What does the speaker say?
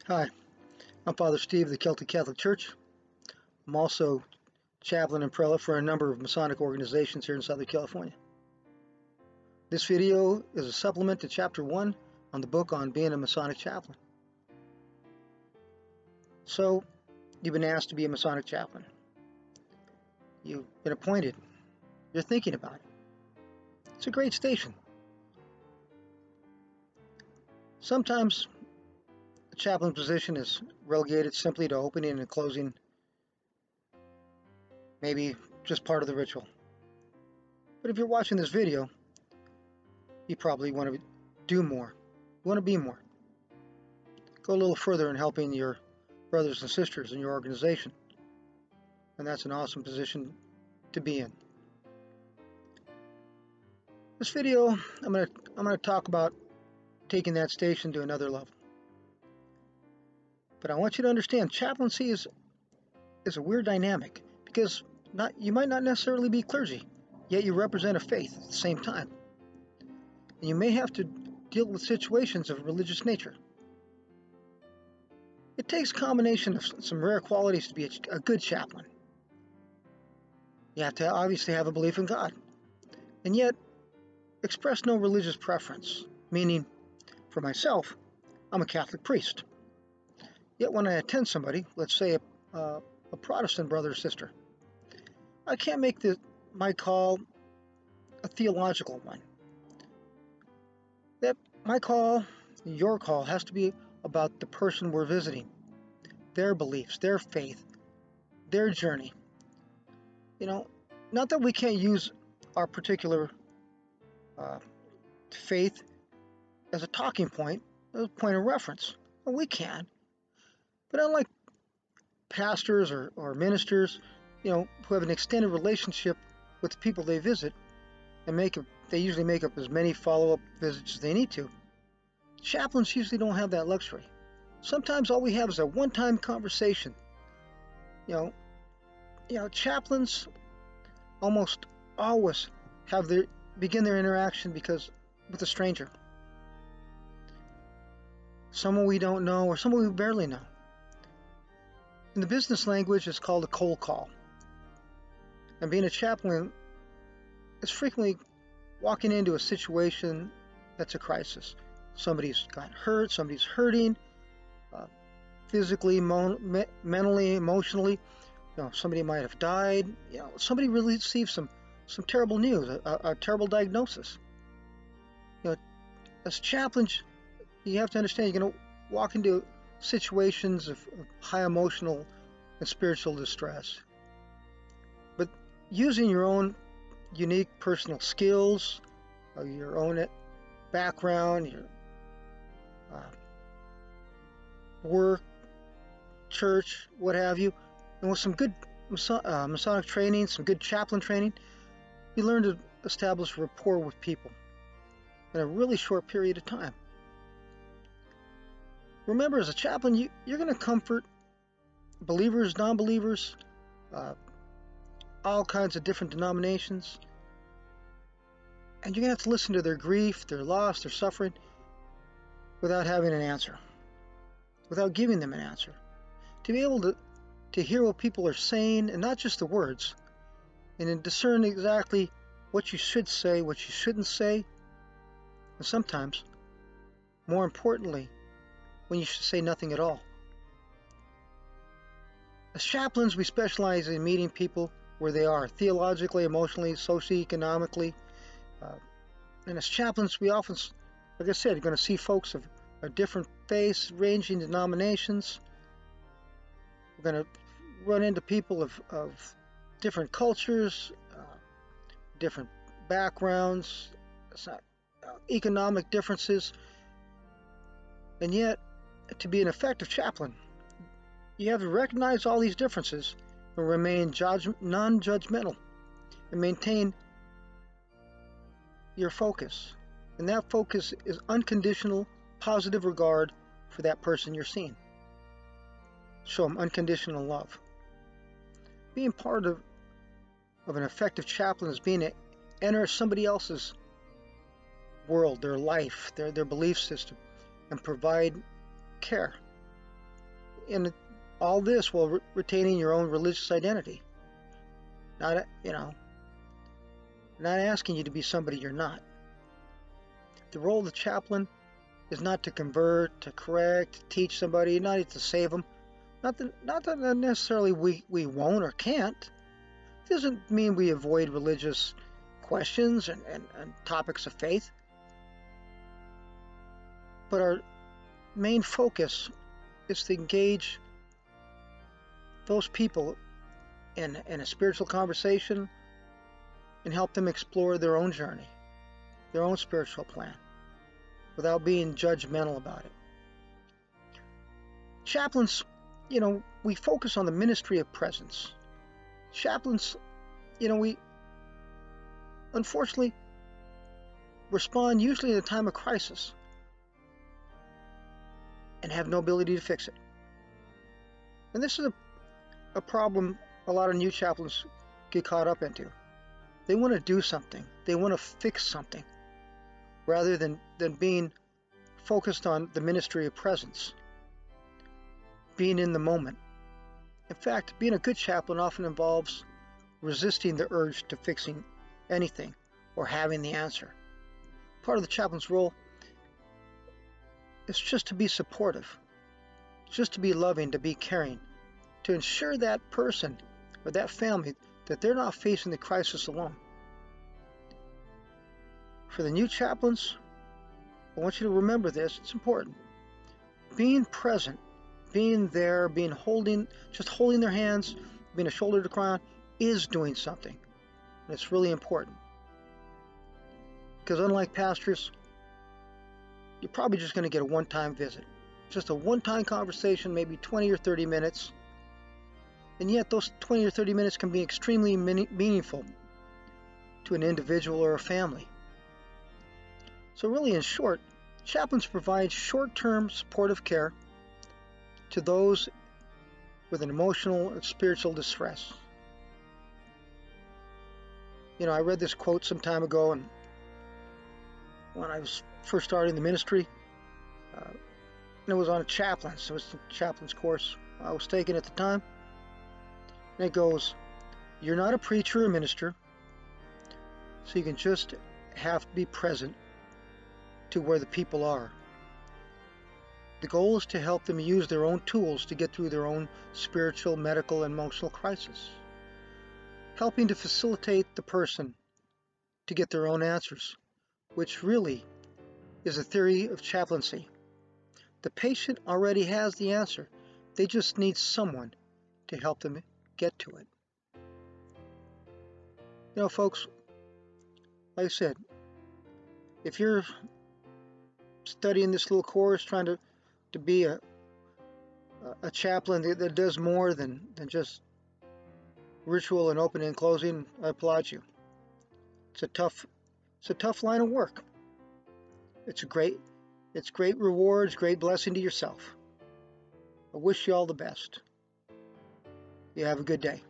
Hi, I'm Father Steve of the Celtic Catholic Church. I'm also chaplain and prelate for a number of Masonic organizations here in Southern California. This video is a supplement to Chapter 1 on the book on being a Masonic chaplain. So, you've been asked to be a Masonic chaplain. You've been appointed. You're thinking about it. It's a great station. Sometimes the chaplain position is relegated simply to opening and closing, maybe just part of the ritual. But if you're watching this video, you probably want to do more. You want to be more. Go a little further in helping your brothers and sisters in your organization. And that's an awesome position to be in. This video, I'm going to talk about taking that station to another level. But I want you to understand, chaplaincy is a weird dynamic, because you might not necessarily be clergy, yet you represent a faith at the same time. And you may have to deal with situations of religious nature. It takes a combination of some rare qualities to be a good chaplain. You have to obviously have a belief in God, and yet express no religious preference, meaning, for myself, I'm a Catholic priest. Yet when I attend somebody, let's say a Protestant brother or sister, I can't make my call a theological one. That my call, your call, has to be about the person we're visiting, their beliefs, their faith, their journey. Not that we can't use our particular faith as a talking point, as a point of reference. Well, we can. But unlike pastors or ministers, who have an extended relationship with the people they visit, and they usually make up as many follow-up visits as they need to, chaplains usually don't have that luxury. Sometimes all we have is a one-time conversation. Chaplains almost always begin their interaction with a stranger, someone we don't know or someone we barely know. In the business language, it's called a cold call. And being a chaplain is frequently walking into a situation that's a crisis. Somebody's got hurt, somebody's hurting, physically, mentally, emotionally. Somebody might have died. Somebody really received some terrible news, a terrible diagnosis. As chaplains, you have to understand you're going to walk into situations of high emotional and spiritual distress. But using your own unique personal skills, your own background, your work, church, what have you, and with some good Masonic training, some good chaplain training, you learn to establish rapport with people in a really short period of time. Remember, as a chaplain, you're going to comfort believers, non-believers, all kinds of different denominations, and you're going to have to listen to their grief, their loss, their suffering, without having an answer, without giving them an answer. To be able to hear what people are saying, and not just the words, and then discern exactly what you should say, what you shouldn't say, and sometimes, more importantly, when you should say nothing at all. As chaplains, we specialize in meeting people where they are, theologically, emotionally, socioeconomically. And as chaplains, we often, like I said, you're going to see folks of different faiths, ranging denominations. We're going to run into people of different cultures, different backgrounds, economic differences. And yet, to be an effective chaplain, you have to recognize all these differences and remain non-judgmental and maintain your focus. And that focus is unconditional, positive regard for that person you're seeing. Show them unconditional love. Being part of an effective chaplain is being to enter somebody else's world, their life, their belief system, and provide care, and all this while retaining your own religious identity. Not, not asking you to be somebody you're not. The role of the chaplain is not to convert, to correct, to teach somebody, not to save them. Not that necessarily we won't or can't. It doesn't mean we avoid religious questions and topics of faith. But our main focus is to engage those people in a spiritual conversation and help them explore their own journey, their own spiritual plan, without being judgmental about it. Chaplains, we focus on the ministry of presence. Chaplains, we unfortunately respond usually in a time of crisis and have no ability to fix it. And this is a problem a lot of new chaplains get caught up into. They want to do something. They want to fix something rather than being focused on the ministry of presence, being in the moment. In fact, being a good chaplain often involves resisting the urge to fixing anything or having the answer. Part of the chaplain's role is just to be supportive, just to be loving, to be caring, to ensure that person or that family that they're not facing the crisis alone. For the new chaplains, I want you to remember this, it's important. Being present, being there, just holding their hands, being a shoulder to cry on, is doing something. And it's really important. Because unlike pastors, you're probably just going to get a one-time visit. Just a one-time conversation, maybe 20 or 30 minutes. And yet those 20 or 30 minutes can be extremely meaningful to an individual or a family. So really, in short, chaplains provide short-term supportive care to those with an emotional and spiritual distress. I read this quote some time ago, and when I was first starting the ministry, and it was on a chaplain's. It was the chaplain's course I was taking at the time. And it goes, "You're not a preacher or minister, so you can just have to be present to where the people are. The goal is to help them use their own tools to get through their own spiritual, medical, and emotional crisis. Helping to facilitate the person to get their own answers, which really is a theory of chaplaincy. The patient already has the answer. They just need someone to help them get to it." Folks, like I said, if you're studying this little course, trying to be a chaplain that does more than just ritual and opening and closing, I applaud you. It's a tough line of work. It's great rewards, great blessing to yourself. I wish you all the best. You have a good day.